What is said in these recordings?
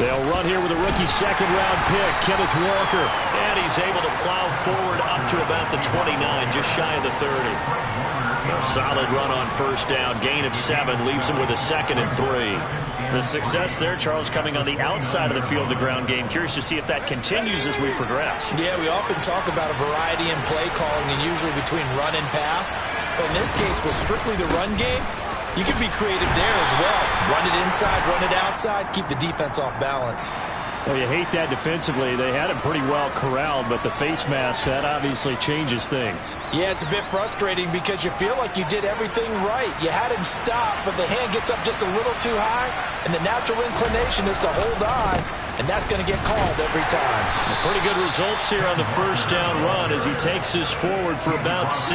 They'll run here with a rookie second-round pick, Kenneth Walker. And he's able to plow forward up to about the 29, just shy of the 30. A solid run on first down. Gain of 7 leaves him with a 2nd and 3. The success there, Charles, coming on the outside of the field, the ground game. Curious to see if that continues as we progress. Yeah, we often talk about a variety in play calling and usually between run and pass. But in this case, with strictly the run game, you can be creative there as well. Run it inside, run it outside, keep the defense off balance. Well, you hate that defensively. They had him pretty well corralled, but the face mask, that obviously changes things. Yeah, it's a bit frustrating because you feel like you did everything right. You had him stop, but the hand gets up just a little too high, and the natural inclination is to hold on, and that's going to get called every time. Pretty good results here on the first down run as he takes us forward for about 6.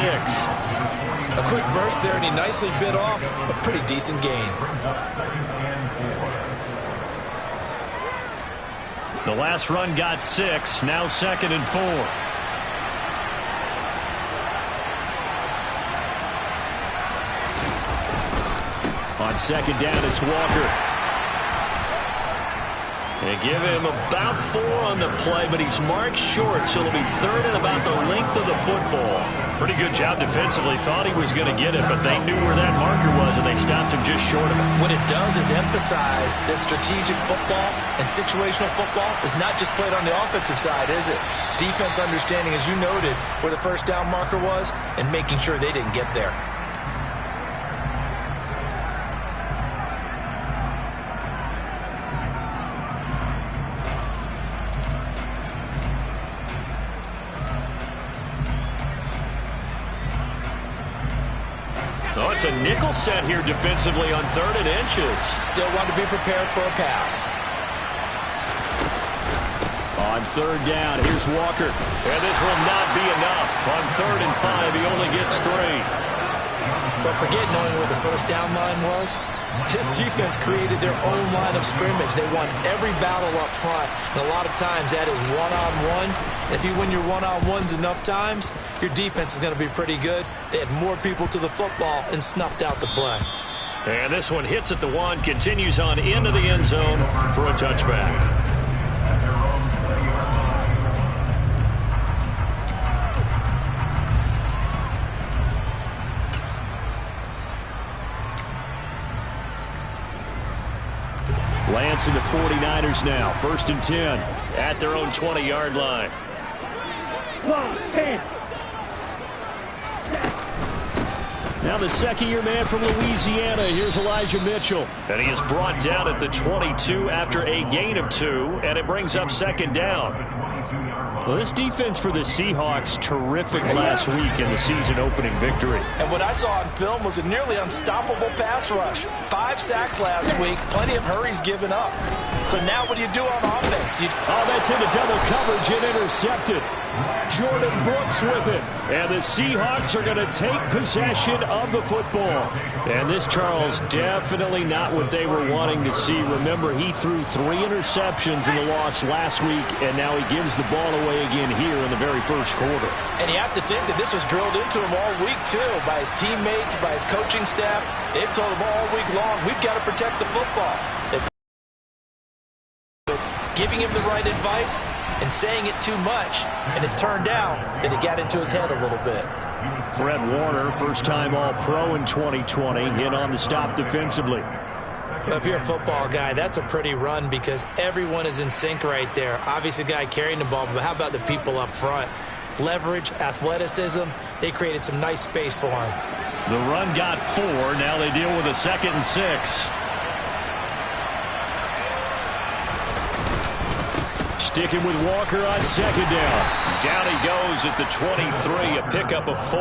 A quick burst there, and he nicely bit off a pretty decent gain. The last run got 6, now 2nd and 4. On second down, it's Walker. They give him about 4 on the play, but he's marked short, so it'll be 3rd and about the length of the football. Pretty good job defensively. Thought he was going to get it, but they knew where that marker was, and they stopped him just short of it. What it does is emphasize that strategic football and situational football is not just played on the offensive side, is it? Defense understanding, as you noted, where the first down marker was and making sure they didn't get there. Oh, it's a nickel set here defensively on 3rd and inches. Still want to be prepared for a pass. On 3rd down, here's Walker. And this will not be enough. On 3rd and 5, he only gets 3. But forget knowing where the first down line was. This defense created their own line of scrimmage. They won every battle up front. And a lot of times that is one-on-one. If you win your one-on-ones enough times, your defense is going to be pretty good. They had more people to the football and snuffed out the play. And this one hits at the 1, continues on into the end zone for a touchback. Lance and the 49ers now. 1st and 10. At their own 20-yard line. Now the second-year man from Louisiana. Here's Elijah Mitchell. And he is brought down at the 22 after a gain of 2, and it brings up 2nd down. Well, this defense for the Seahawks, terrific last week in the season-opening victory. And what I saw on film was a nearly unstoppable pass rush. 5 sacks last week, plenty of hurries given up. So now what do you do on offense? Oh, that's into double coverage and intercepted. Jordan Brooks with it. And the Seahawks are going to take possession of the football. And this, Charles, definitely not what they were wanting to see. Remember, he threw 3 interceptions in the loss last week, and now he gives the ball away again here in the very first quarter. And you have to think that this was drilled into him all week, too, by his teammates, by his coaching staff. They've told him all week long, we've got to protect the football. Giving him the right advice and saying it too much, and it turned out that it got into his head a little bit. Fred Warner, first-time All-Pro in 2020, in on the stop defensively. If you're a football guy, that's a pretty run because everyone is in sync right there. Obviously, the guy carrying the ball, but how about the people up front? Leverage, athleticism, they created some nice space for him. The run got 4. Now they deal with a 2nd and 6. Sticking with Walker on 2nd down. Down he goes at the 23, a pickup of 4.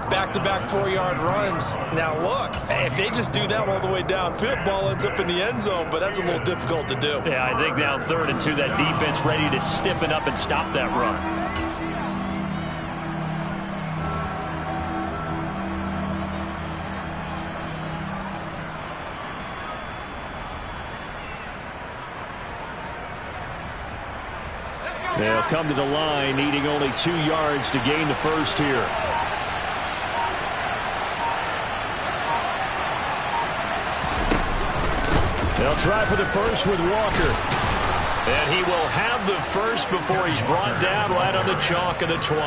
Back-to-back 4-yard runs. Now look, if they just do that all the way downfield, ball ends up in the end zone, but that's a little difficult to do. Yeah, I think now 3rd and 2, that defense ready to stiffen up and stop that run. They'll come to the line, needing only 2 yards to gain the first here. They'll try for the first with Walker. And he will have the first before he's brought down right on the chalk of the 20.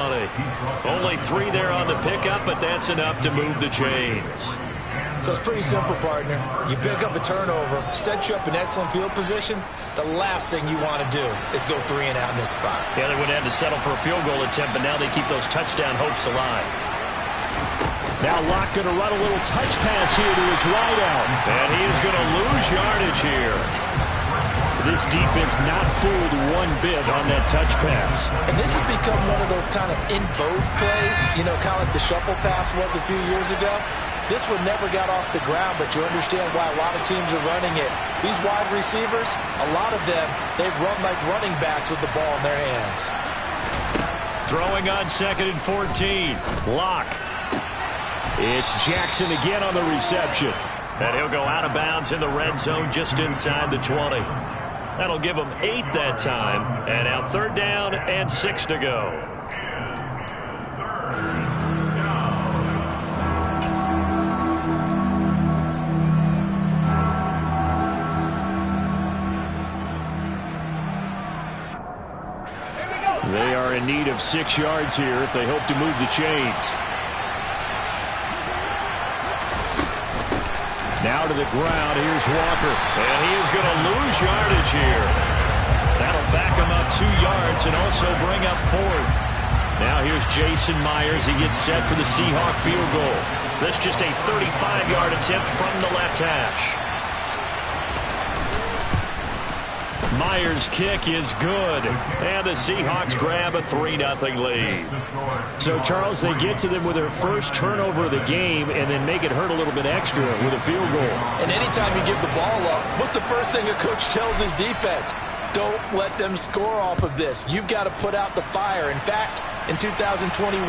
Only 3 there on the pickup, but that's enough to move the chains. So it's pretty simple, partner. You pick up a turnover, set you up in excellent field position. The last thing you want to do is go 3 and out in this spot. Yeah, they would have had to settle for a field goal attempt, but now they keep those touchdown hopes alive. Now Locke going to run a little touch pass here to his wide out. And he is going to lose yardage here. This defense not fooled one bit on that touch pass. And this has become one of those kind of in vogue plays, you know, kind of like the shuffle pass was a few years ago. This one never got off the ground, but you understand why a lot of teams are running it. These wide receivers, a lot of them, they've run like running backs with the ball in their hands. Throwing on 2nd and 14. Locke. It's Jackson again on the reception. And he'll go out of bounds in the red zone just inside the 20. That'll give him 8 that time. And now 3rd down and 6 to go. They are in need of 6 yards here if they hope to move the chains. Now to the ground. Here's Walker. And he is going to lose yardage here. That'll back him up 2 yards and also bring up 4th. Now here's Jason Myers. He gets set for the Seahawk field goal. This just a 35-yard attempt from the left hash. Myers' kick is good. And the Seahawks grab a 3-0 lead. So, Charles, they get to them with their first turnover of the game and then make it hurt a little bit extra with a field goal. And anytime you give the ball up, what's the first thing a coach tells his defense? Don't let them score off of this. You've got to put out the fire. In fact, in 2021,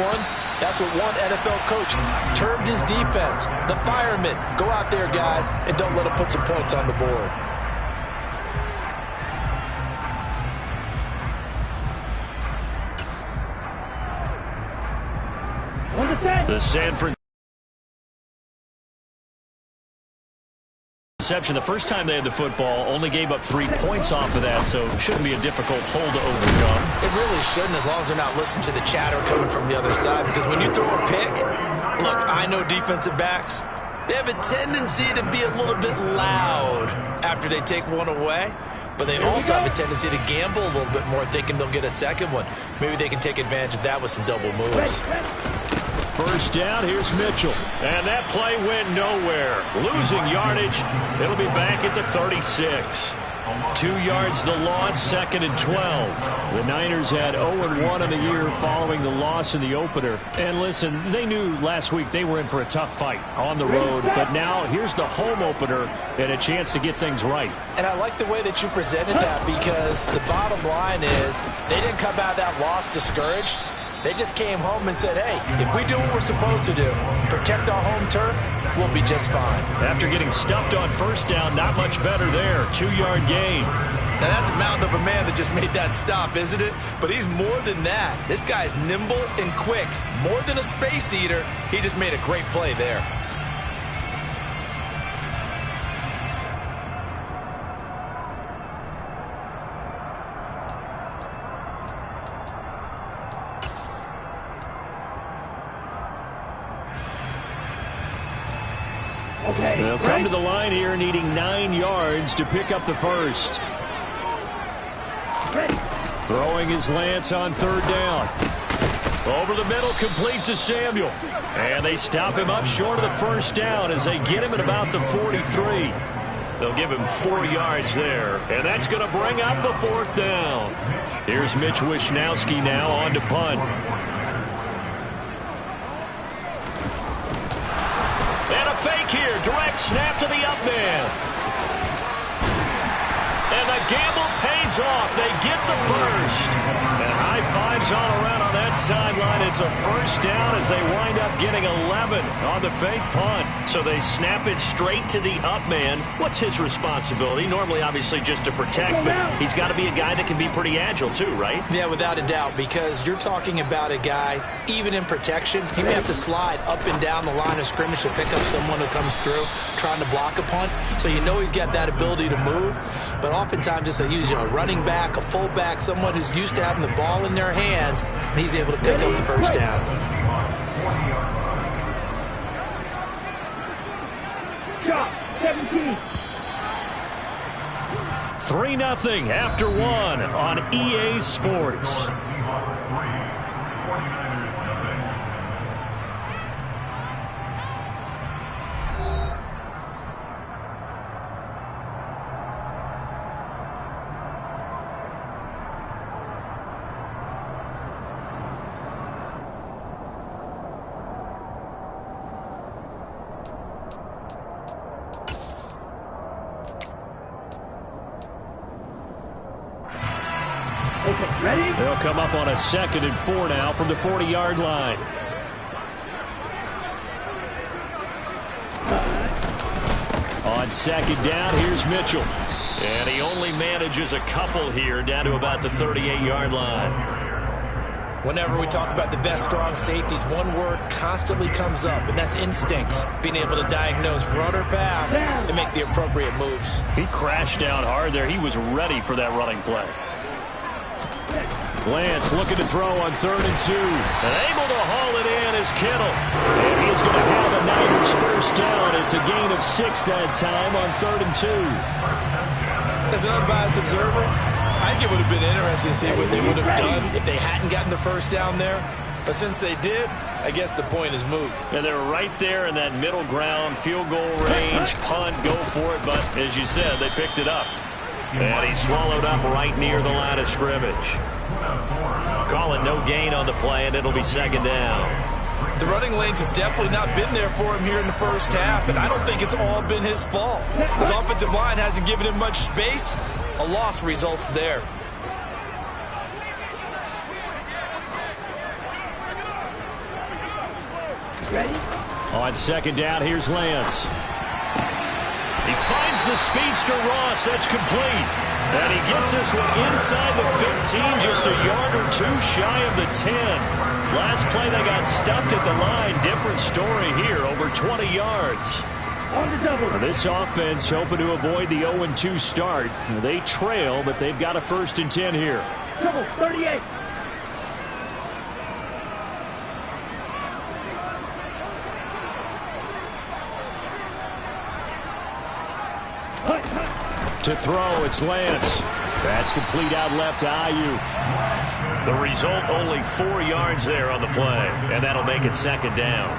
that's what one NFL coach termed his defense. The firemen. Go out there, guys, and don't let them put some points on the board. The San Francisco reception, the first time they had the football, only gave up 3 points off of that, so it shouldn't be a difficult hole to overcome. It really shouldn't, as long as they're not listening to the chatter coming from the other side, because when you throw a pick, look, I know defensive backs, they have a tendency to be a little bit loud after they take one away, but they also have a tendency to gamble a little bit more, thinking they'll get a second one. Maybe they can take advantage of that with some double moves. First down, here's Mitchell. And that play went nowhere. Losing yardage. It'll be back at the 36. 2 yards the loss, 2nd and 12. The Niners had 0-1 in the year following the loss in the opener. And listen, they knew last week they were in for a tough fight on the road. But now here's the home opener and a chance to get things right. And I like the way that you presented that, because the bottom line is they didn't come out of that loss discouraged. They just came home and said, hey, if we do what we're supposed to do, protect our home turf, we'll be just fine. After getting stuffed on first down, not much better there. 2-yard gain. Now, that's a mountain of a man that just made that stop, isn't it? But he's more than that. This guy's nimble and quick. More than a space eater, he just made a great play there. They'll come to the line here needing 9 yards to pick up the first. Throwing his Lance on 3rd down. Over the middle, complete to Samuel. And they stop him up short of the first down as they get him at about the 43. They'll give him 4 yards there. And that's going to bring up the 4th down. Here's Mitch Wishnowski now on to punt. And a fake here. Direct snap to the up man. And the gamble pays off. They get the first. And high fives all around on that sideline. It's a first down as they wind up getting 11 on the fake punt. So they snap it straight to the up man. What's his responsibility? Normally, obviously, just to protect, but he's got to be a guy that can be pretty agile too, right? Yeah, without a doubt, because you're talking about a guy, even in protection, he may have to slide up and down the line of scrimmage to pick up someone who comes through trying to block a punt. So you know he's got that ability to move, but oftentimes it's usually a running back, a fullback, someone who's used to having the ball in their hands, and he's able to pick up the first down. 3-0 after one on EA Sports. They'll come up on a 2nd and 4 now from the 40-yard line. On 2nd down, here's Mitchell. And he only manages a couple here down to about the 38-yard line. Whenever we talk about the best strong safeties, one word constantly comes up, and that's instincts. Being able to diagnose run or pass and make the appropriate moves. He crashed down hard there. He was ready for that running play. Lance looking to throw on 3rd and 2. And able to haul it in is Kittle. And he is going to have a Niners first down. It's a gain of 6 that time on 3rd and 2. As an unbiased observer, I think it would have been interesting to see what they would have done if they hadn't gotten the first down there. But since they did, I guess the point is moot. And they're right there in that middle ground, field goal range, punt, go for it. But as you said, they picked it up. And he's swallowed up right near the line of scrimmage. Call it no gain on the play, and it'll be 2nd down. The running lanes have definitely not been there for him here in the first half, and I don't think it's all been his fault. His offensive line hasn't given him much space. A loss results there. Ready? On 2nd down, here's Lance. He finds the speedster Ross. That's complete. And he gets this one inside the 15, just a yard or 2 shy of the 10. Last play, they got stuffed at the line. Different story here, over 20 yards. This offense hoping to avoid the 0-2 start. They trail, but they've got a 1st and 10 here. 38. To throw, it's Lance. That's complete out left to Ayuk. The result, only 4 yards there on the play, and that'll make it 2nd down.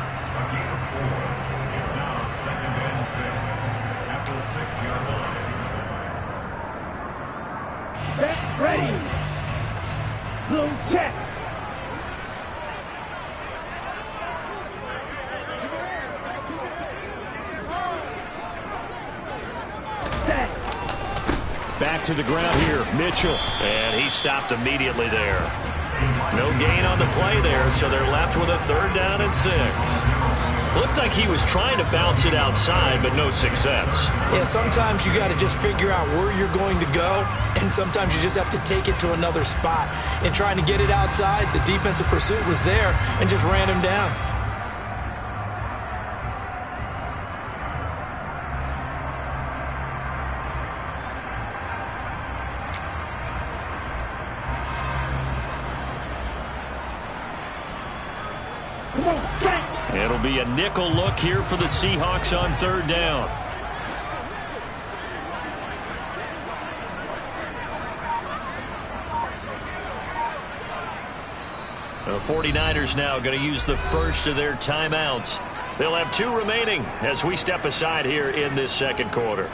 Set, ready. Blue check. Back to the ground here, Mitchell. And he stopped immediately there. No gain on the play there, so they're left with a 3rd down and 6. Looked like he was trying to bounce it outside, but no success. Yeah, sometimes you got to just figure out where you're going to go, and sometimes you just have to take it to another spot. And trying to get it outside, the defensive pursuit was there and just ran him down. It'll be a nickel look here for the Seahawks on 3rd down. The 49ers now going to use the first of their timeouts. They'll have 2 remaining as we step aside here in this 2nd quarter.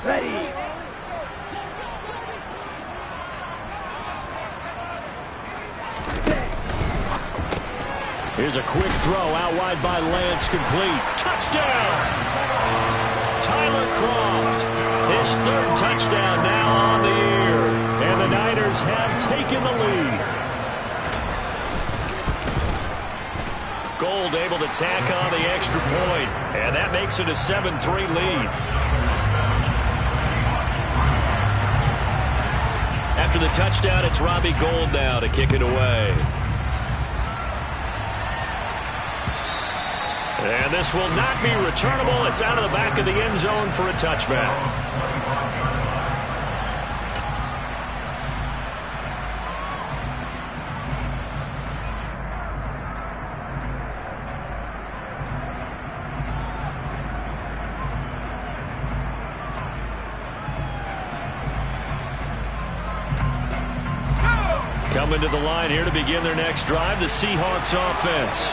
Ready. Here's a quick throw out wide by Lance, complete. Touchdown! Tyler Kroft, his third touchdown now on the year. And the Niners have taken the lead. Gold able to tack on the extra point, and that makes it a 7-3 lead. After the touchdown, it's Robbie Gould now to kick it away. And this will not be returnable. It's out of the back of the end zone for a touchback. Coming to the line here to begin their next drive, the Seahawks offense.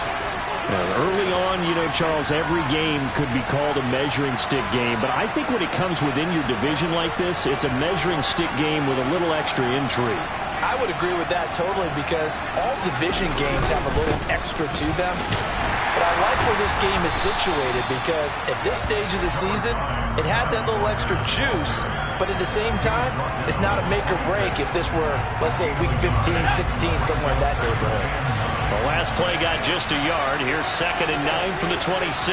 Early on, Charles, every game could be called a measuring stick game. But I think when it comes within your division like this, it's a measuring stick game with a little extra intrigue. I would agree with that totally because all division games have a little extra to them. But I like where this game is situated because at this stage of the season, it has that little extra juice. But at the same time, it's not a make or break if this were, let's say, week 15, 16, somewhere in that neighborhood. The last play got just a yard. Here's 2nd and 9 from the 26.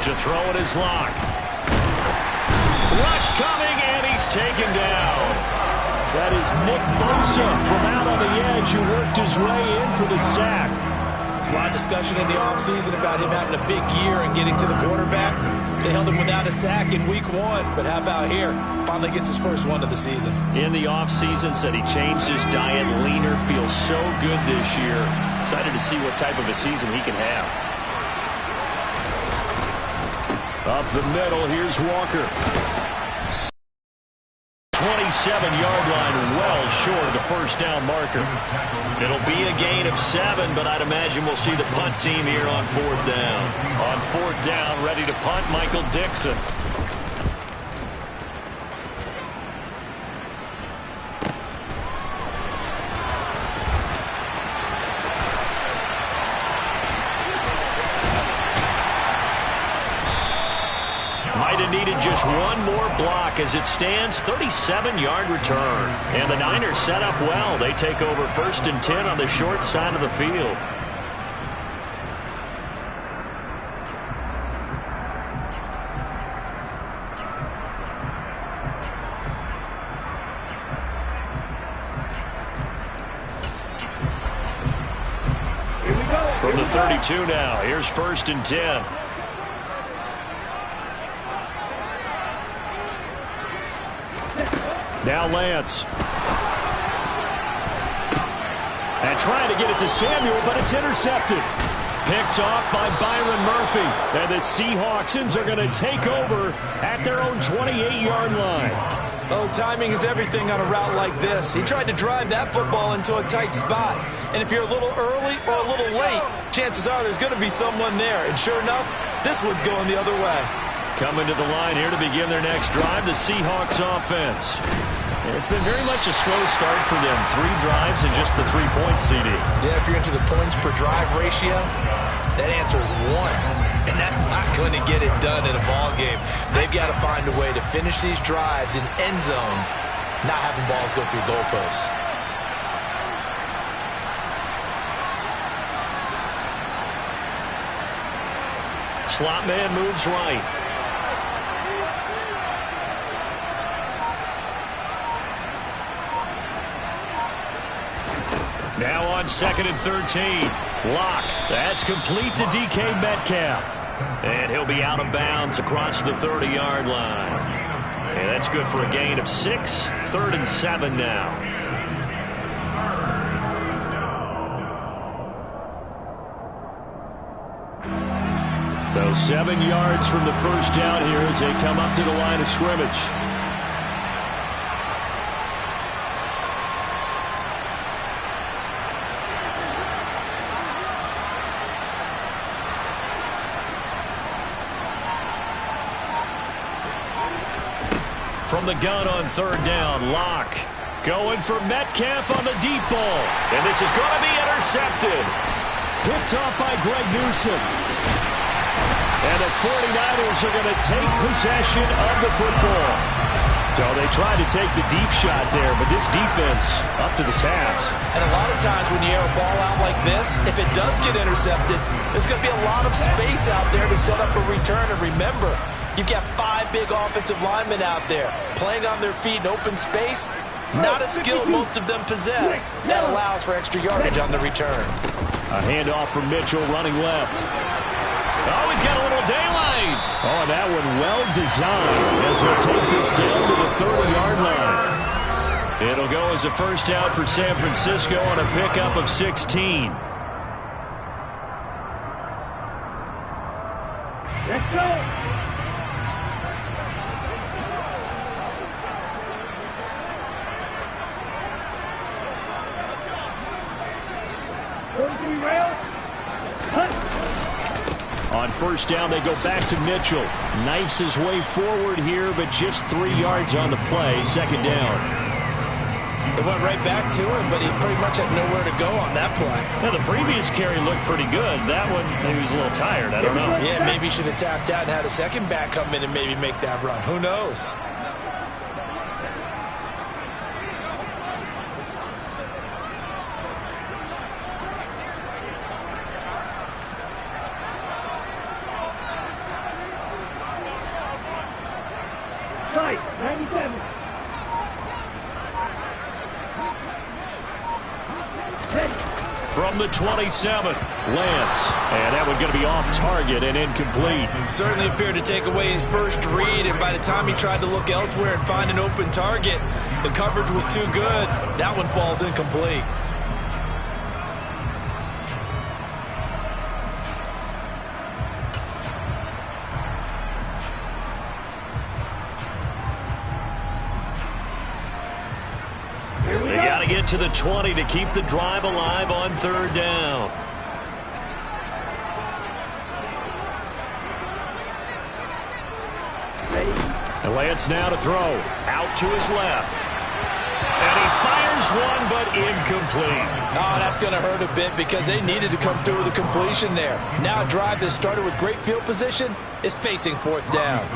To throw it is Locke. Rush coming, and he's taken down. That is Nick Bosa from out on the edge who worked his way in for the sack. There's a lot of discussion in the offseason about him having a big year and getting to the quarterback. They held him without a sack in week 1, but how about here? Finally gets his first one of the season. In the offseason, said he changed his diet, leaner, feels so good this year. Excited to see what type of a season he can have. Up the middle, here's Walker. 27-yard line, well short of the first down marker. It'll be a gain of 7, but I'd imagine we'll see the punt team here on 4th down. On 4th down, ready to punt, Michael Dixon. Might have needed just one more block as it stands, 37-yard return. And the Niners set up well. They take over 1st and 10 on the short side of the field. From the 32 now, here's 1st and 10. Now Lance. And trying to get it to Samuel, but it's intercepted. Picked off by Byron Murphy. And the Seahawks are going to take over at their own 28-yard line. Oh, timing is everything on a route like this. He tried to drive that football into a tight spot. And if you're a little early or a little late, chances are there's going to be someone there. And sure enough, this one's going the other way. Coming to the line here to begin their next drive, the Seahawks offense. And it's been very much a slow start for them. 3 drives and just the 3 points, CD. Yeah, if you're into the points per drive ratio, that answer is 1. And that's not going to get it done in a ball game. They've got to find a way to finish these drives in end zones, not having balls go through goalposts. Slot man moves right. Now on 2nd and 13. Locke. That's complete to DK Metcalf. And he'll be out of bounds across the 30-yard line. And that's good for a gain of 6. 3rd and 7 now. So 7 yards from the first down here as they come up to the line of scrimmage. From the gun on 3rd down, Locke. Going for Metcalf on the deep ball. And this is going to be intercepted. Picked off by Greg Newsom. And the 49ers are going to take possession of the football. So they tried to take the deep shot there, but this defense up to the task. And a lot of times when you air a ball out like this, if it does get intercepted, there's going to be a lot of space out there to set up a return. And remember, you've got 5 big offensive linemen out there playing on their feet in open space. Not a skill most of them possess. That allows for extra yardage on the return. A handoff from Mitchell running left. Oh, he's got a little daylight. Oh, that one well designed as he'll take this down to the 30-yard line. It'll go as a first down for San Francisco on a pickup of 16. Let's go. On first down, they go back to Mitchell. Knifes his way forward here, but just 3 yards on the play. Second down. They went right back to him, but he pretty much had nowhere to go on that play. Now, the previous carry looked pretty good. That one, maybe he was a little tired. I don't know. Yeah, maybe he should have tapped out and had a second back come in and maybe make that run. Who knows? From the 27, Lance. And that one going to be off target and incomplete. Certainly appeared to take away his first read, and by the time he tried to look elsewhere and find an open target, the coverage was too good. That one falls incomplete. They got to get to the 20 to keep the drive alive on third down. And Lance now to throw. Out to his left. And he fires one, but incomplete. Oh, that's going to hurt a bit because they needed to come through with a completion there. Now a drive that started with great field position is facing fourth down.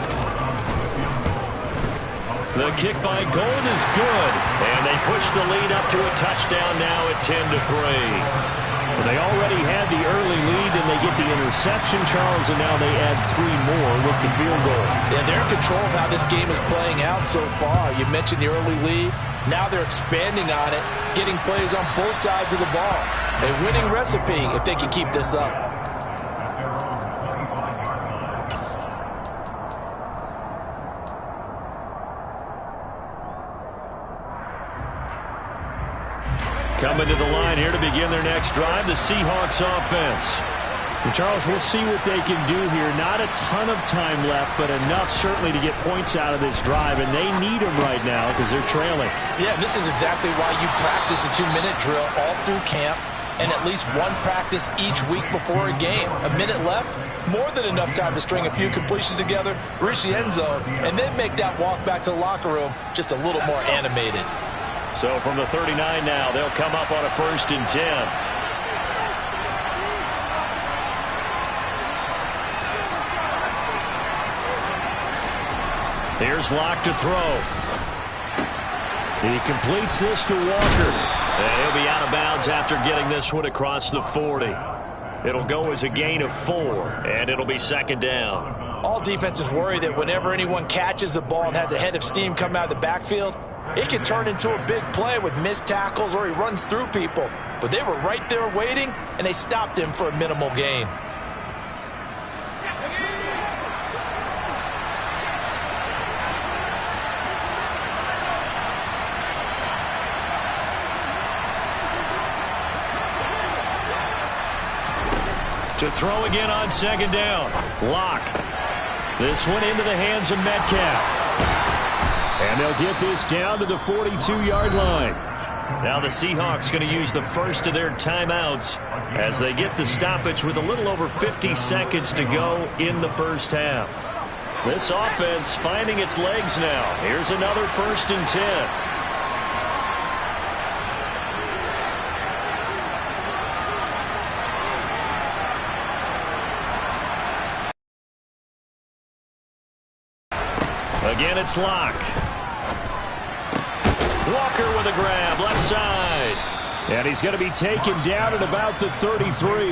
The kick by Golden is good, and they push the lead up to a touchdown now at 10-3. Well, they already had the early lead, and they get the interception, Charles, and now they add 3 more with the field goal. Yeah, they're in control of how this game is playing out so far. You mentioned the early lead. Now they're expanding on it, getting plays on both sides of the ball. A winning recipe if they can keep this up. Coming to the line here to begin their next drive, the Seahawks offense. And Charles, we'll see what they can do here. Not a ton of time left, but enough certainly to get points out of this drive, and they need them right now because they're trailing. Yeah, this is exactly why you practice a 2-minute drill all through camp and at least one practice each week before a game. A minute left, more than enough time to string a few completions together, reach the end zone, and then make that walk back to the locker room just a little more animated. So from the 39 now, they'll come up on a 1st and 10. Here's Locke to throw. He completes this to Walker. And he'll be out of bounds after getting this one across the 40. It'll go as a gain of 4, and it'll be 2nd down. All defenses worry that whenever anyone catches the ball and has a head of steam come out of the backfield, it can turn into a big play with missed tackles or he runs through people. But they were right there waiting, and they stopped him for a minimal gain. To throw again on 2nd down. Locke. This one into the hands of Metcalf. And they'll get this down to the 42-yard line. Now the Seahawks going to use the first of their timeouts as they get the stoppage with a little over 50 seconds to go in the first half. This offense finding its legs now. Here's another 1st and 10. it's Locke. Walker with a grab, left side. And he's going to be taken down at about the 33.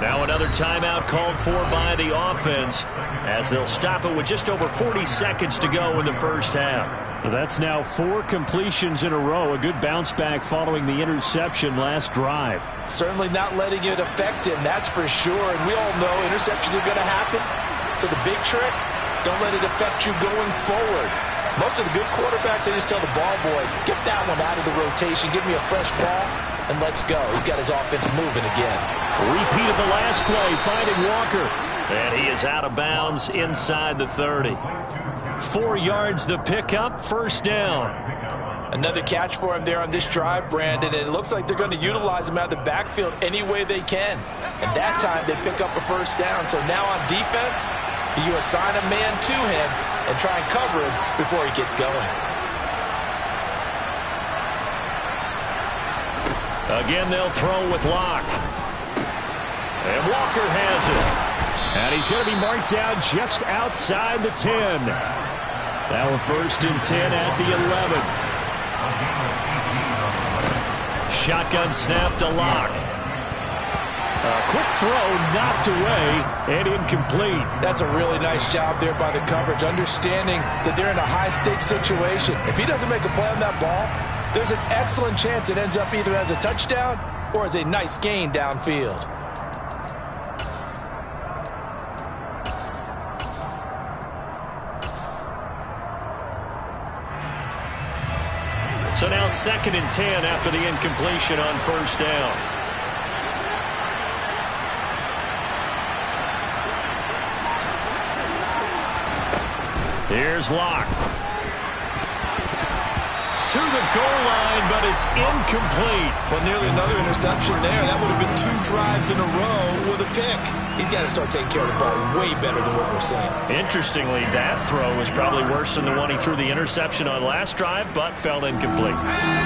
Now another timeout called for by the offense as they'll stop it with just over 40 seconds to go in the first half. That's now 4 completions in a row. A good bounce back following the interception last drive. Certainly not letting it affect him, that's for sure. And we all know interceptions are going to happen. So the big trick, don't let it affect you going forward. Most of the good quarterbacks, they just tell the ball boy, get that one out of the rotation, give me a fresh ball, and let's go. He's got his offense moving again. Repeat of the last play, finding Walker. And he is out of bounds inside the 30. 4 yards the pickup, first down. Another catch for him there on this drive, Brandon, and it looks like they're going to utilize him out of the backfield any way they can. And that time they pick up a first down. So now on defense, you assign a man to him and try and cover him before he gets going. Again, they'll throw with Locke. And Walker has it. And he's going to be marked down just outside the 10. Now a 1st and 10 at the 11. Shotgun snap to Locke. A quick throw knocked away and incomplete. That's a really nice job there by the coverage, understanding that they're in a high-stakes situation. If he doesn't make a play on that ball, there's an excellent chance it ends up either as a touchdown or as a nice gain downfield. So now 2nd and 10 after the incompletion on first down. Here's Locke. To the goal line, but it's incomplete. Well, nearly another interception there. That would have been 2 drives in a row with a pick. He's got to start taking care of the ball way better than what we're seeing. Interestingly, that throw was probably worse than the one he threw the interception on last drive, but fell incomplete.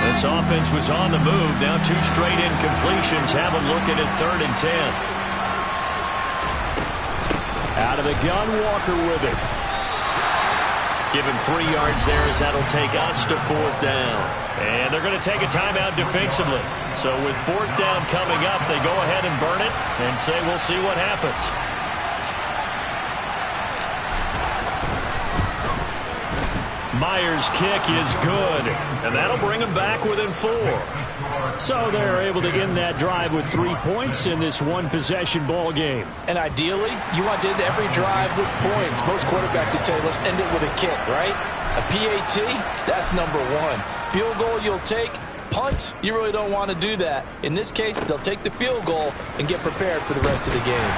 This offense was on the move. Now 2 straight incompletions have him looking at 3rd and 10. Out of the gun, Walker with it. Give him 3 yards there as that'll take us to 4th down. And they're going to take a timeout defensively. So with 4th down coming up, they go ahead and burn it and say we'll see what happens. Myers' kick is good, and that'll bring them back within 4. So they're able to end that drive with 3 points in this one-possession ball game. And ideally, you want to end every drive with points. Most quarterbacks would tell you, let's end it with a kick, right? A PAT, that's number 1. Field goal you'll take. Punts, you really don't want to do that. In this case, they'll take the field goal and get prepared for the rest of the game.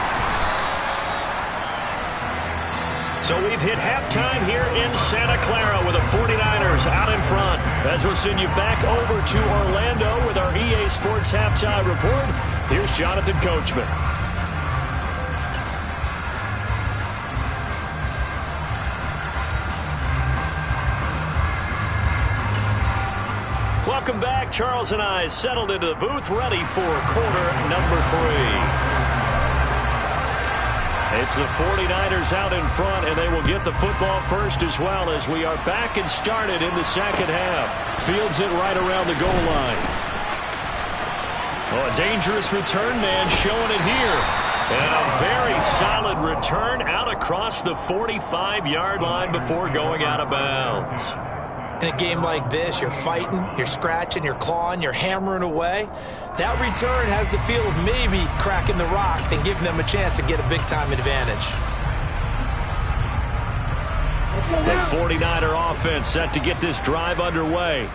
So we've hit halftime here in Santa Clara with the 49ers out in front. As we'll send you back over to Orlando with our EA Sports Halftime Report, here's Jonathan Coachman. Welcome back. Charles and I settled into the booth, ready for quarter number 3. It's the 49ers out in front, and they will get the football first as well as we are back and started in the second half. Fields it right around the goal line. Oh, a dangerous return man showing it here. And a very solid return out across the 45-yard line before going out of bounds. In a game like this, you're fighting, you're scratching, you're clawing, you're hammering away. That return has the feel of maybe cracking the rock and giving them a chance to get a big-time advantage. The 49er offense set to get this drive underway.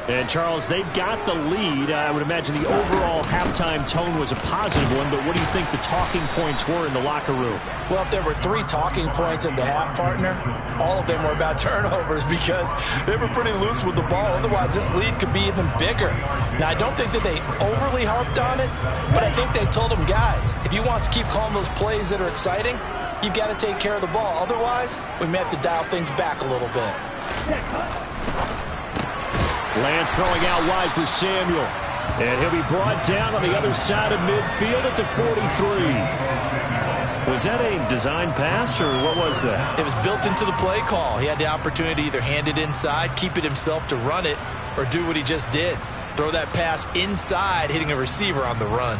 And, Charles, they've got the lead. I would imagine the overall halftime tone was a positive one, but what do you think the talking points were in the locker room? Well, if there were 3 talking points in the half, partner, all of them were about turnovers because they were pretty loose with the ball. Otherwise, this lead could be even bigger. Now, I don't think that they overly harped on it, but I think they told them, guys, if you want to keep calling those plays that are exciting, you've got to take care of the ball. Otherwise, we may have to dial things back a little bit. Lance throwing out wide for Samuel. And he'll be brought down on the other side of midfield at the 43. Was that a design pass, or what was that? It was built into the play call. He had the opportunity to either hand it inside, keep it himself to run it, or do what he just did. Throw that pass inside, hitting a receiver on the run.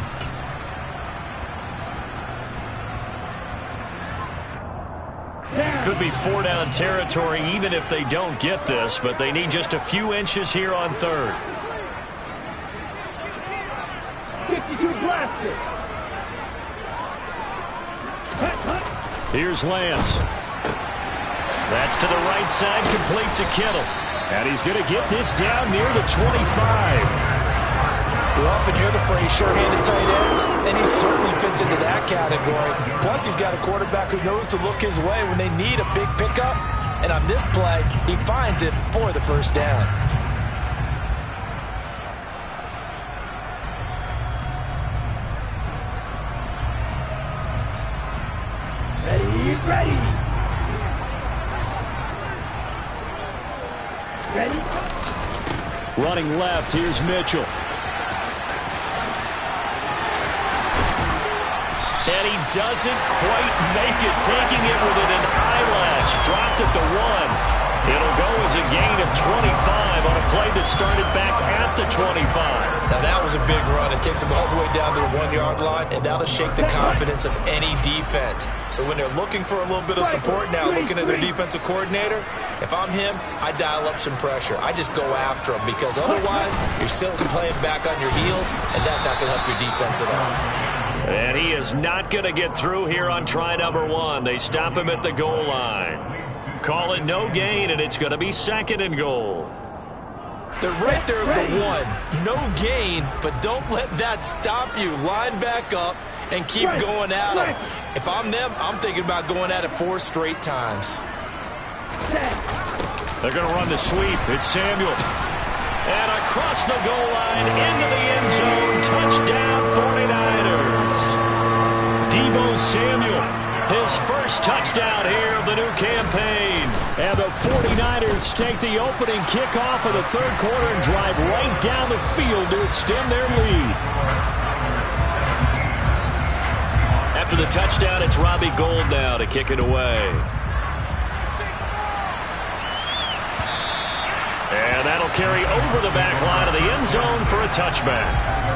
Could be 4-down territory even if they don't get this, but they need just a few inches here on third. 52 blasted. Here's Lance. That's to the right side, complete to Kittle. And he's going to get this down near the 25. We often hear the phrase sure-handed tight ends, and he certainly fits into that category. Plus, he's got a quarterback who knows to look his way when they need a big pickup. And on this play, he finds it for the first down. Ready. Running left, here's Mitchell. And he doesn't quite make it, taking it within an eyelash. Dropped at the 1. It'll go as a gain of 25 on a play that started back at the 25. Now that was a big run. It takes him all the way down to the 1-yard line, and that'll shake the confidence of any defense. So when they're looking for a little bit of support now, looking at their defensive coordinator, if I'm him, I dial up some pressure. I just go after him, because otherwise you're still playing back on your heels, and that's not going to help your defense at all. And he is not going to get through here on try number 1. They stop him at the goal line. Call it no gain, and it's going to be 2nd and goal. They're right there at the 1. No gain, but don't let that stop you. Line back up and keep going at them. If I'm them, I'm thinking about going at it 4 straight times. They're going to run the sweep. It's Samuel. And across the goal line, into the end zone. Touchdown, 49ers. Deebo Samuel, his first touchdown here of the new campaign. And the 49ers take the opening kickoff of the third quarter and drive right down the field to extend their lead. After the touchdown, it's Robbie Gould now to kick it away. And that'll carry over the back line of the end zone for a touchback.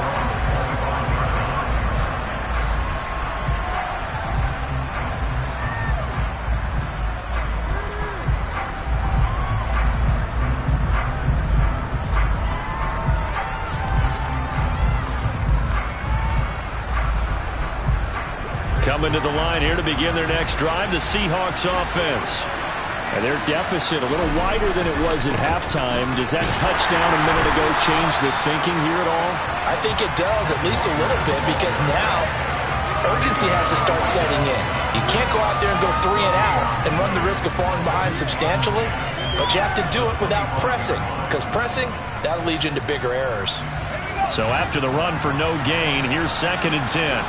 Coming to the line here to begin their next drive, the Seahawks offense. And their deficit a little wider than it was at halftime. Does that touchdown a minute ago change the thinking here at all? I think it does, at least a little bit, because now urgency has to start setting in. You can't go out there and go 3 and out and run the risk of falling behind substantially, but you have to do it without pressing, because pressing, that'll lead you into bigger errors. So after the run for no gain, here's 2nd and 10.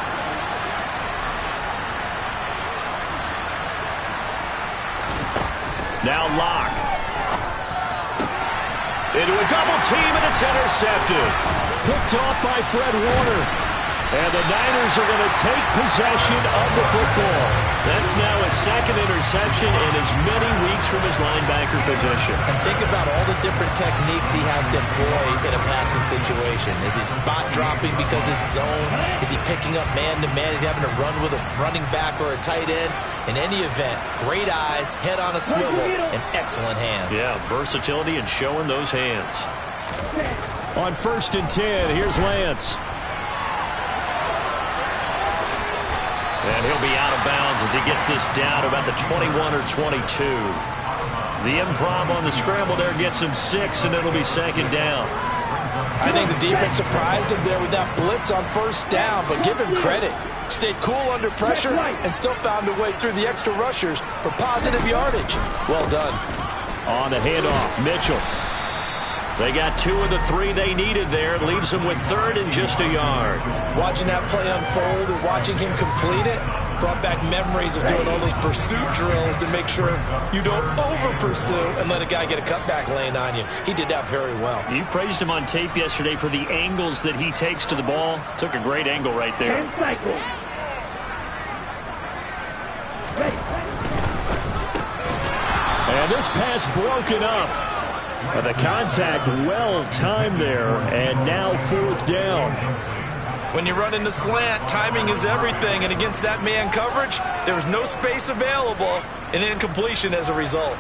Now Locke. Into a double team, and it's intercepted. Picked off by Fred Warner. And the Niners are going to take possession of the football. That's now his 2nd interception in as many weeks from his linebacker position. And think about all the different techniques he has to employ in a passing situation. Is he spot dropping because it's zone? Is he picking up man-to-man? Is he having to run with a running back or a tight end? In any event, great eyes, head on a swivel, and excellent hands. Yeah, versatility and showing those hands. On 1st and 10, here's Lance. And he'll be out of bounds as he gets this down to about the 21 or 22. The improv on the scramble there gets him 6, and it'll be 2nd down. I think the defense surprised him there with that blitz on 1st down, but give him credit. Stayed cool under pressure and still found a way through the extra rushers for positive yardage. Well done. On the handoff, Mitchell. They got 2 of the 3 they needed there. It leaves them with 3rd and just a yard. Watching that play unfold and watching him complete it brought back memories of doing all those pursuit drills to make sure you don't over-pursue and let a guy get a cutback lane on you. He did that very well. You praised him on tape yesterday for the angles that he takes to the ball. Took a great angle right there. First pass broken up. But the contact well timed there, and now 4th down. When you run into slant, timing is everything, and against that man coverage, there was no space available, and incompletion as a result.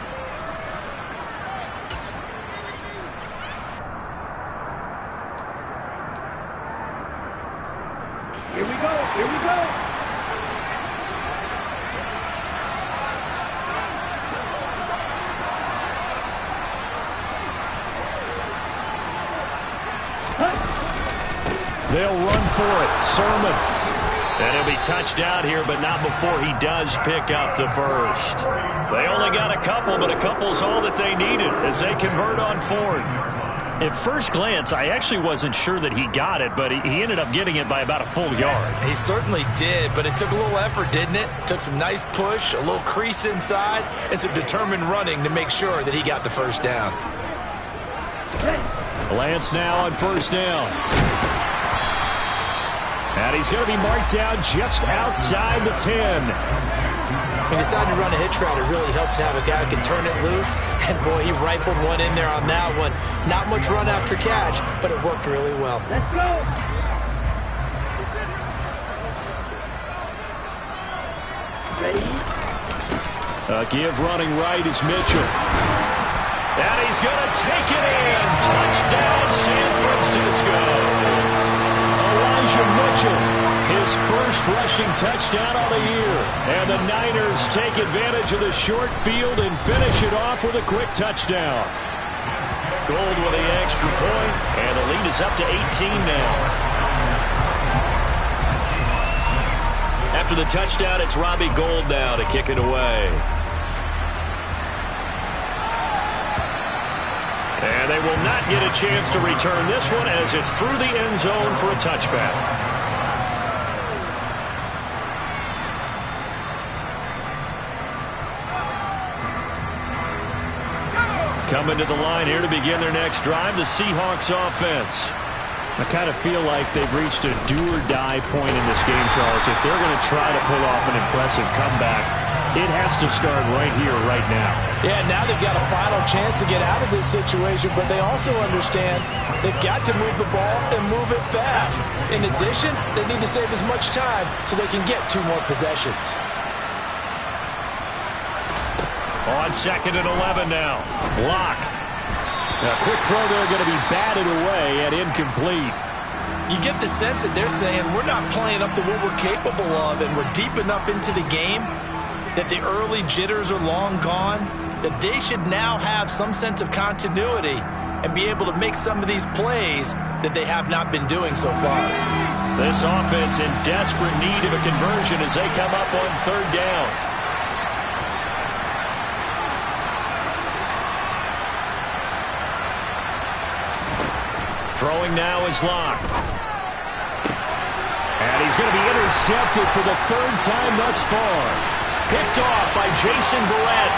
Here we go, here we go. They'll run for it. Sermon. And he'll be touched out here, but not before he does pick up the first. They only got a couple, but a couple's all that they needed as they convert on 4th. At first glance, I actually wasn't sure that he got it, but he ended up getting it by about a full yard. He certainly did, but it took a little effort, didn't it? Took some nice push, a little crease inside, and some determined running to make sure that he got the first down. Lance now on 1st down. And he's going to be marked down just outside the 10. He decided to run a hitch route. It really helped to have a guy who can turn it loose. And, boy, he rifled one in there on that one. Not much run after catch, but it worked really well. Let's go. Ready? A give running right is Mitchell. And he's going to take it in. Touchdown, San Francisco. Elijah Mitchell, his first rushing touchdown of the year. And the Niners take advantage of the short field and finish it off with a quick touchdown. Gold with the extra point, and the lead is up to 18 now. After the touchdown, it's Robbie Gould now to kick it away. And they will not get a chance to return this one as it's through the end zone for a touchback. Coming to the line here to begin their next drive, the Seahawks offense. I kind of feel like they've reached a do-or-die point in this game, Charles. If they're going to try to pull off an impressive comeback, it has to start right here, right now. Yeah, now they've got a final chance to get out of this situation, but they also understand they've got to move the ball and move it fast. In addition, they need to save as much time so they can get 2 more possessions. On 2nd and 11 now. Block. A quick throw there going to be batted away and incomplete. You get the sense that they're saying we're not playing up to what we're capable of, and we're deep enough into the game that the early jitters are long gone, that they should now have some sense of continuity and be able to make some of these plays that they have not been doing so far. This offense in desperate need of a conversion as they come up on 3rd down. Throwing now is Locke. And he's going to be intercepted for the 3rd time thus far. Picked off by Jason Verrett.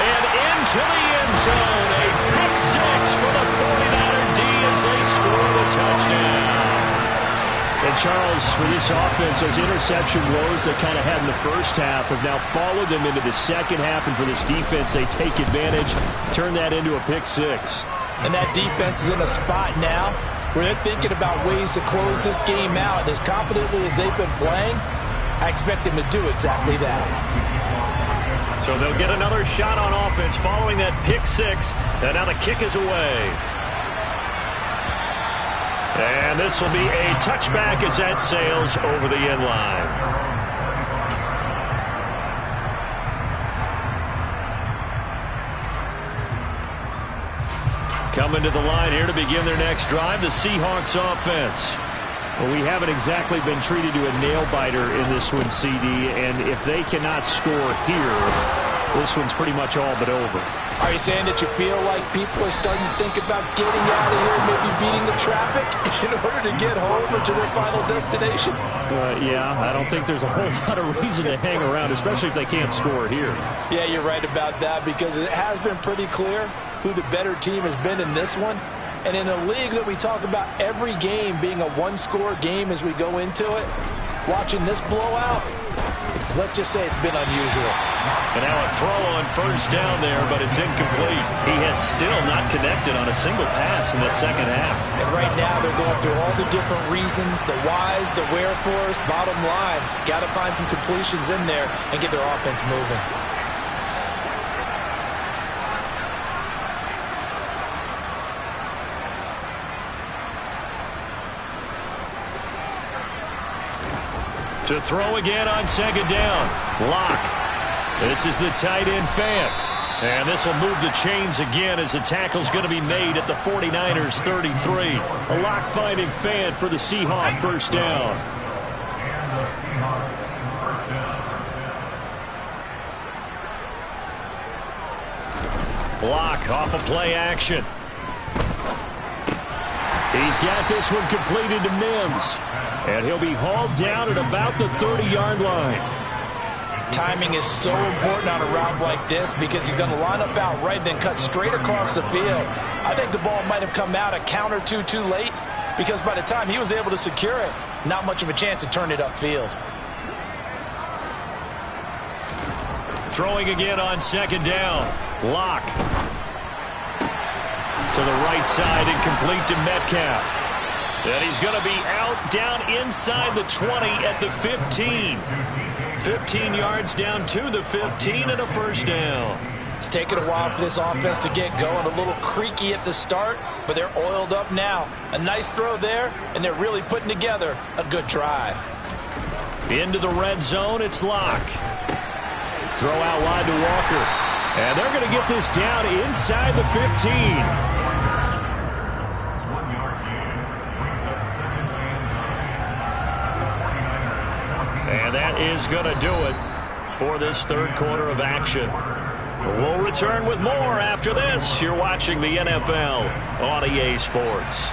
And into the end zone. A pick 6 for the 49er D as they score the touchdown. And Charles, for this offense, those interception woes they kind of had in the first half have now followed them into the second half. And for this defense, they take advantage, turn that into a pick 6. And that defense is in a spot now where they're thinking about ways to close this game out. As confidently as they've been playing, I expect them to do exactly that. So they'll get another shot on offense following that pick 6. And now the kick is away. And this will be a touchback as that sails over the end line. Coming to the line here to begin their next drive, the Seahawks offense. Well, we haven't exactly been treated to a nail-biter in this one, CD, and if they cannot score here, this one's pretty much all but over. Are you saying that you feel like people are starting to think about getting out of here, maybe beating the traffic in order to get home or to their final destination? Yeah, I don't think there's a whole lot of reason to hang around, especially if they can't score here. Yeah, you're right about that, because it has been pretty clear who the better team has been in this one. And in a league that we talk about every game being a one-score game as we go into it, watching this blowout, Let's just say it's been unusual. And now a throw on first down there, but it's incomplete. He has still not connected on a single pass in the second half. And right now they're going through all the different reasons, the whys, the wherefores. Bottom line, got to find some completions in there and get their offense moving. To throw again on second down. Lock. This is the tight end Fant. And this will move the chains again as the tackle's going to be made at the 49ers 33. A lock finding Fant for the Seahawks first down. Lock off of play action. He's got this one completed to Mims. And he'll be hauled down at about the 30-yard line. Timing is so important on a route like this because he's going to line up out right, then cut straight across the field. I think the ball might have come out a count or two too late because by the time he was able to secure it, not much of a chance to turn it upfield. Throwing again on second down. Lock. To the right side and complete to Metcalf. And he's going to be out down inside the 20 at the 15. 15 yards down to the 15 and a first down. It's taken a while for this offense to get going. A little creaky at the start, but they're oiled up now. A nice throw there, and they're really putting together a good drive. Into the red zone, it's Lock. Throw out wide to Walker. And they're going to get this down inside the 15. And that is going to do it for this third quarter of action. We'll return with more after this. You're watching the NFL on EA Sports.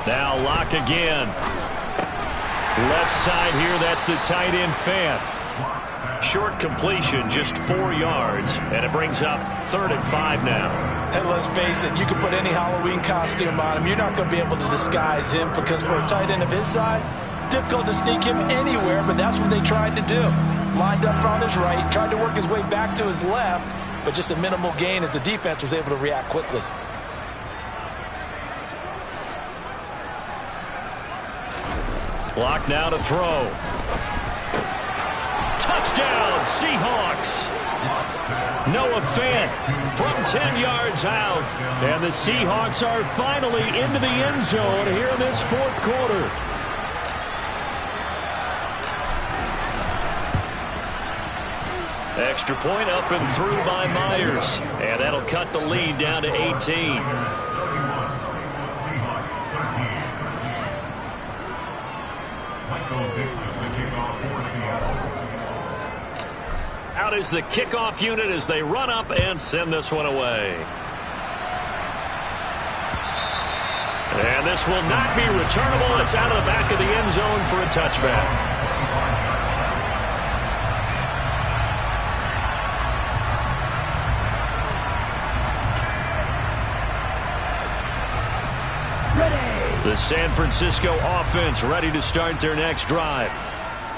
Now Lock again. Left side here, that's the tight end Fant. Short completion, just 4 yards, and it brings up 3rd and 5 now. And let's face it, you can put any Halloween costume on him. You're not going to be able to disguise him because for a tight end of his size, difficult to sneak him anywhere, but that's what they tried to do. Lined up on his right, tried to work his way back to his left, but just a minimal gain as the defense was able to react quickly. Lock now to throw. Touchdown, Seahawks. Noah Fant from 10 yards out. And the Seahawks are finally into the end zone here in this fourth quarter. Extra point up and through by Myers. And that'll cut the lead down to 18. Out is the kickoff unit as they run up and send this one away. And this will not be returnable. It's out of the back of the end zone for a touchback. The San Francisco offense ready to start their next drive.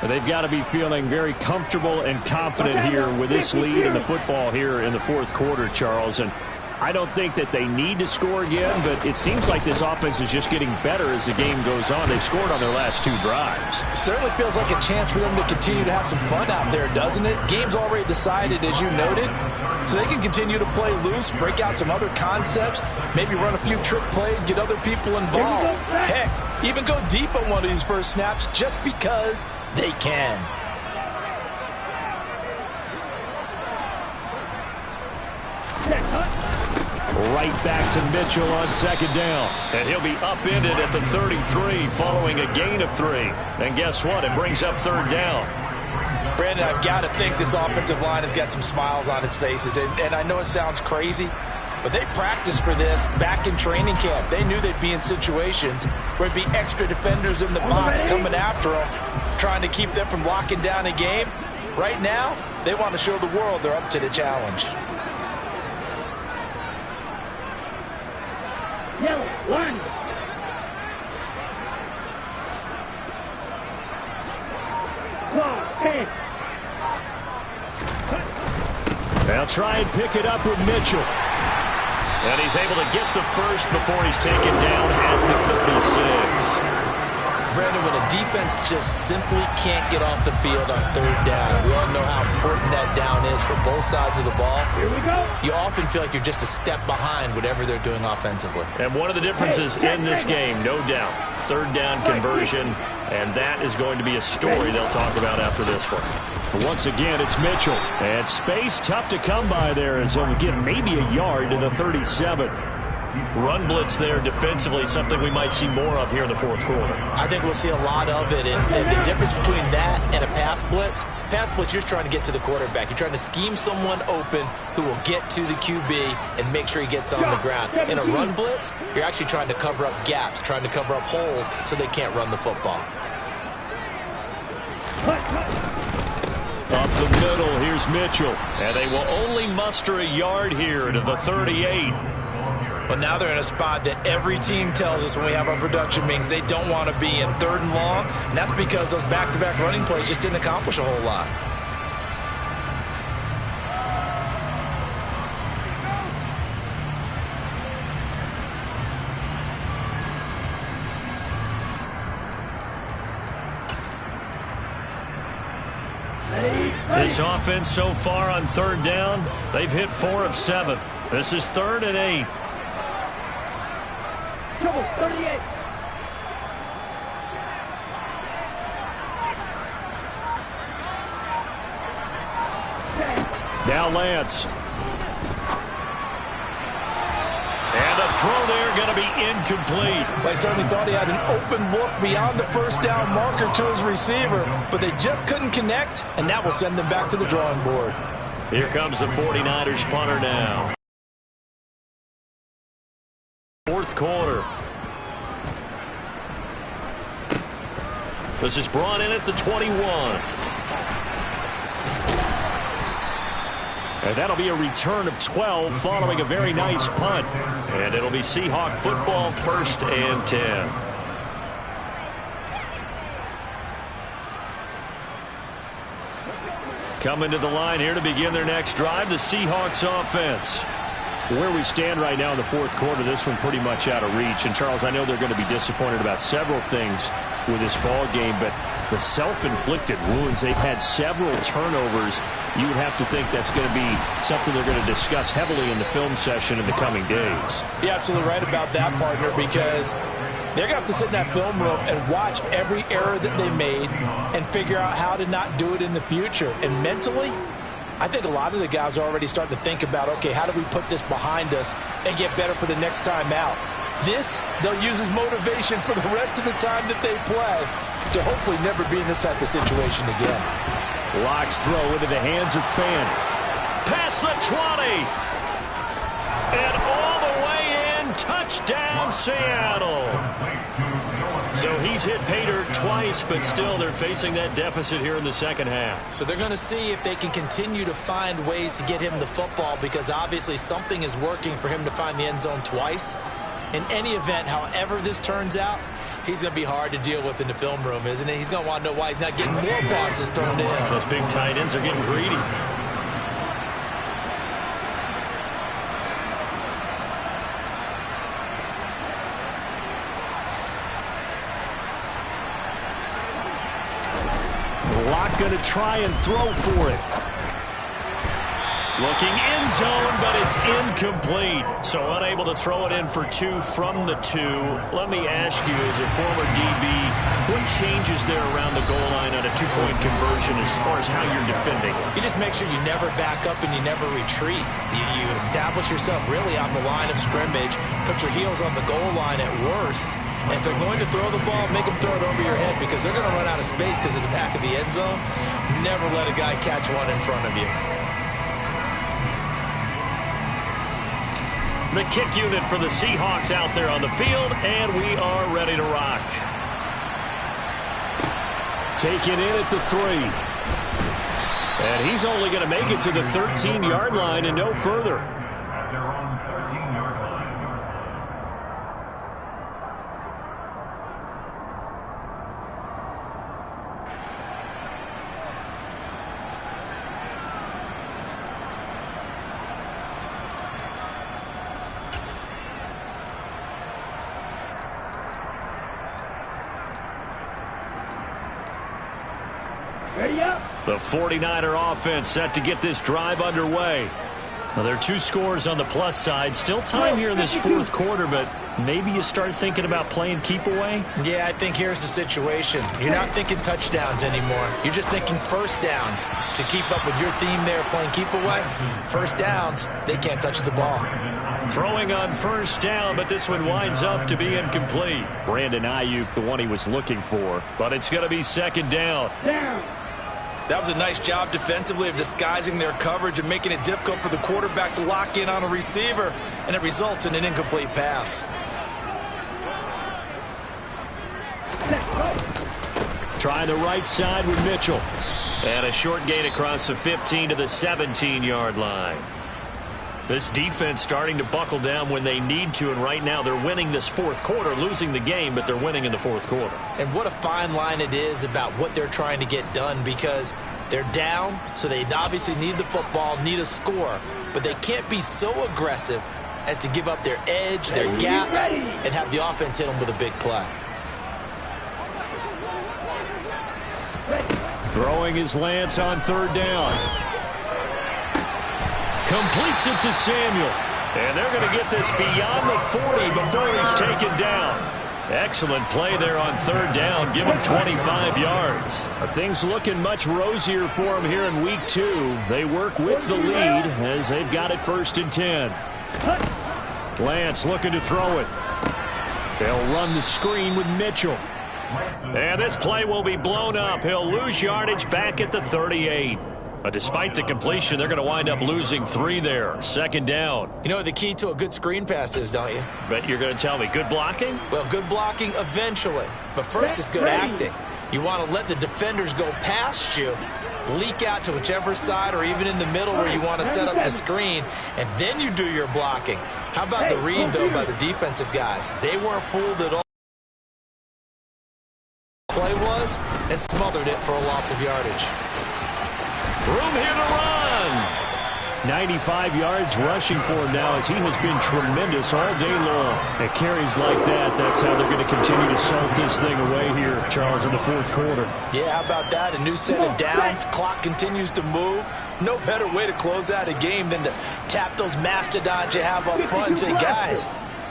They've got to be feeling very comfortable and confident here with this lead in the football here in the fourth quarter, Charles. And I don't think that they need to score again, but it seems like this offense is just getting better as the game goes on. They've scored on their last 2 drives. It certainly feels like a chance for them to continue to have some fun out there, doesn't it? Game's already decided, as you noted, so they can continue to play loose, break out some other concepts, maybe run a few trick plays, get other people involved. Heck, even go deep on one of these first snaps just because they can. Right back to Mitchell on second down. And he'll be upended at the 33 following a gain of 3. And guess what? It brings up 3rd down. Brandon, I've got to think this offensive line has got some smiles on its faces. And I know it sounds crazy, But they practiced for this back in training camp. They knew they'd be in situations where there'd be extra defenders in the box coming after them, trying to keep them from locking down a game. Right now, they want to show the world they're up to the challenge. Yellow, one. They'll try and pick it up with Mitchell. And he's able to get the first before he's taken down at the 36. Brandon, when a defense just simply can't get off the field on third down, we all know how important that down is for both sides of the ball. Here we go. You often feel like you're just a step behind whatever they're doing offensively. And one of the differences in this game, no doubt, third down conversion, and that is going to be a story they'll talk about after this one. Once again, it's Mitchell. And space tough to come by there as he'll get maybe a yard to the 37. Run blitz there defensively, something we might see more of here in the fourth quarter. I think we'll see a lot of it. And the difference between that and a pass blitz, you're just trying to get to the quarterback. You're trying to scheme someone open who will get to the QB and make sure he gets on the ground. In a run blitz, you're actually trying to cover up gaps, trying to cover up holes so they can't run the football. Up the middle, here's Mitchell. And they will only muster a yard here to the 38. But now they're in a spot that every team tells us when we have our production meetings they don't want to be in, third and long. And that's because those back-to-back running plays just didn't accomplish a whole lot. This offense so far on third down, they've hit 4 of 7. This is 3rd and 8. Trouble, 38. Now Lance. And the throw there going to be incomplete. They certainly thought he had an open look beyond the first down marker to his receiver, but they just couldn't connect, and that will send them back to the drawing board. Here comes the 49ers punter now. Fourth quarter. This is brought in at the 21. And that'll be a return of 12 following a very nice punt. And it'll be Seahawk football, 1st and 10. Coming to the line here to begin their next drive, the Seahawks offense. Where we stand right now in the fourth quarter, this one pretty much out of reach. And, Charles, I know they're going to be disappointed about several things with this ball game, but the self-inflicted wounds, they've had several turnovers. You would have to think that's going to be something they're going to discuss heavily in the film session in the coming days. You're absolutely right about that, partner, because they're going to have to sit in that film room and watch every error that they made and figure out how to not do it in the future. And mentally, I think a lot of the guys are already starting to think about, okay, how do we put this behind us and get better for the next time out? This, they'll use as motivation for the rest of the time that they play to hopefully never be in this type of situation again. Locks throw into the hands of Fan. Past the 20. And all the way in. Touchdown, Seattle. So he's hit pay dirt twice, but still they're facing that deficit here in the second half. So they're going to see if they can continue to find ways to get him the football, because obviously something is working for him to find the end zone twice. In any event, however this turns out, he's going to be hard to deal with in the film room, isn't he? He's going to want to know why he's not getting more passes thrown in. Those big tight ends are getting greedy. Locke going to try and throw for it. Looking end zone, but it's incomplete. So unable to throw it in for 2 from the 2. Let me ask you, as a former DB, what changes there around the goal line on a 2-point conversion as far as how you're defending? You just make sure you never back up and you never retreat. You establish yourself really on the line of scrimmage, put your heels on the goal line at worst. And if they're going to throw the ball, make them throw it over your head, because they're going to run out of space because of the back of the end zone. Never let a guy catch one in front of you. The kick unit for the Seahawks out there on the field, and we are ready to rock. Taken in at the 3. And he's only going to make it to the 13-yard line and no further. The 49er offense set to get this drive underway. Now, there are 2 scores on the plus side. Still time here in this fourth quarter, but maybe you start thinking about playing keep away? Yeah, I think here's the situation. You're not thinking touchdowns anymore. You're just thinking first downs. To keep up with your theme there, playing keep away, first downs, they can't touch the ball. Throwing on first down, but this one winds up to be incomplete. Brandon Ayuk, the one he was looking for. But it's going to be second down. That was a nice job defensively of disguising their coverage and making it difficult for the quarterback to lock in on a receiver, and it results in an incomplete pass. Trying the right side with Mitchell. And a short gain across the 15 to the 17-yard line. This defense starting to buckle down when they need to, and right now they're winning this fourth quarter, losing the game, but they're winning in the fourth quarter. And what a fine line it is about what they're trying to get done, because they're down, so they obviously need the football, need a score, but they can't be so aggressive as to give up their edge, their gaps, and have the offense hit them with a big play. Throwing his Lance on third down. Completes it to Samuel. And they're going to get this beyond the 40 before he's taken down. Excellent play there on third down. Give him 25 yards. Things looking much rosier for him here in week 2. They work with the lead as they've got it 1st and 10. Lance looking to throw it. They'll run the screen with Mitchell. And this play will be blown up. He'll lose yardage back at the 38. But despite the completion, they're going to wind up losing 3 there. Second down. You know what the key to a good screen pass is, don't you? But you're going to tell me good blocking? Well, good blocking eventually. But first is good acting. You want to let the defenders go past you, leak out to whichever side or even in the middle where you want to set up the screen, and then you do your blocking. How about the read, though, by the defensive guys? They weren't fooled at all. Play was and smothered it for a loss of yardage. Room here to run. 95 yards rushing for him now as he has been tremendous all day long. At carries like that, that's how they're going to continue to salt this thing away here, Charles, in the fourth quarter. Yeah, how about that? A new set of downs. Clock continues to move. No better way to close out a game than to tap those mastodons you have up front and say, guys,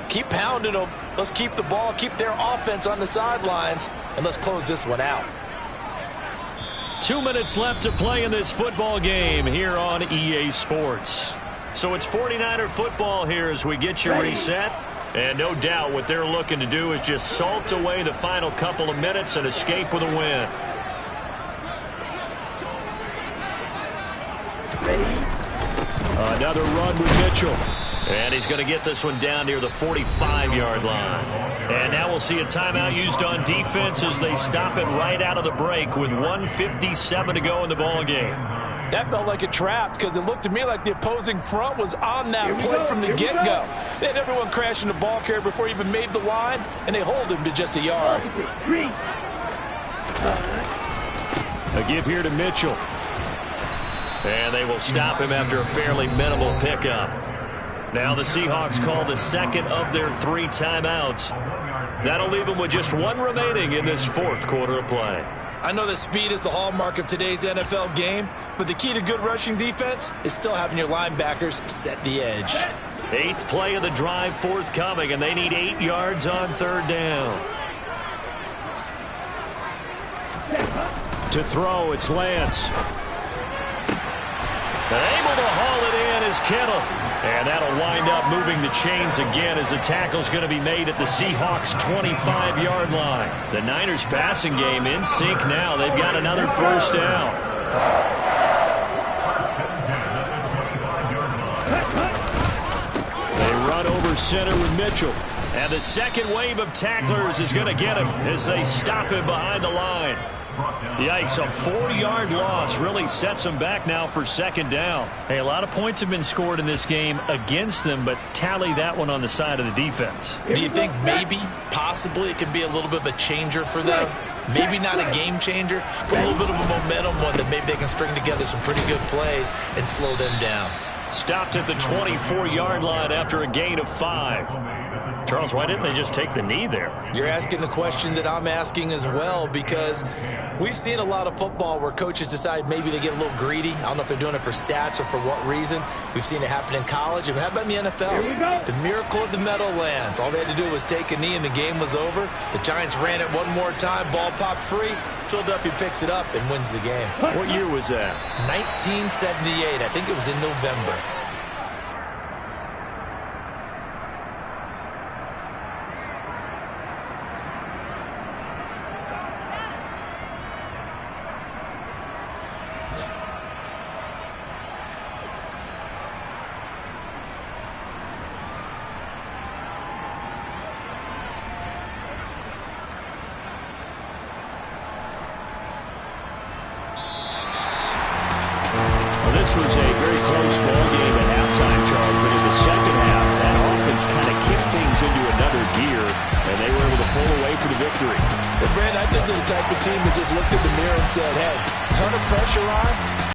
keep pounding them. Let's keep the ball, keep their offense on the sidelines, and let's close this one out. 2 minutes left to play in this football game here on EA Sports. So it's 49er football here as we get you reset. And no doubt what they're looking to do is just salt away the final couple of minutes and escape with a win. Another run with Mitchell. And he's going to get this one down near the 45-yard line. And now we'll see a timeout used on defense as they stop it right out of the break with 1:57 to go in the ball game. That felt like a trap because it looked to me like the opposing front was on that play from the get-go. They had everyone crashing the ball carrier before he even made the line, and they hold him to just a yard. A give here to Mitchell. And they will stop him after a fairly minimal pickup. Now the Seahawks call the second of their 3 timeouts. That'll leave them with just 1 remaining in this fourth quarter of play. I know that speed is the hallmark of today's NFL game, but the key to good rushing defense is still having your linebackers set the edge. 8th play of the drive forthcoming, and they need 8 yards on third down. To throw, it's Lance. Able to haul it in is Kittle. And that'll wind up moving the chains again as the tackle's going to be made at the Seahawks' 25-yard line. The Niners passing game in sync now. They've got another first down. They run over center with Mitchell. And the second wave of tacklers is going to get him as they stop him behind the line. Yikes, a 4-yard loss really sets them back now for second down. Hey, a lot of points have been scored in this game against them, but tally that one on the side of the defense. Do you think maybe, possibly, it can be a little bit of a changer for them? Maybe not a game changer, but a little bit of a momentum one that maybe they can string together some pretty good plays and slow them down. Stopped at the 24-yard line after a gain of 5. Charles, why didn't they just take the knee there? You're asking the question that I'm asking as well, because we've seen a lot of football where coaches decide maybe they get a little greedy. I don't know if they're doing it for stats or for what reason. We've seen it happen in college. And how about in the NFL? The miracle of the Meadowlands. All they had to do was take a knee and the game was over. The Giants ran it one more time. Ball popped free. Philadelphia picks it up and wins the game. What year was that? 1978. I think it was in November. This was a very close ball game at halftime, Charles, but in the second half, that offense kind of kicked things into another gear, and they were able to pull away for the victory. Well, Brad, I think they're the type of team that just looked in the mirror and said, hey, ton of pressure on,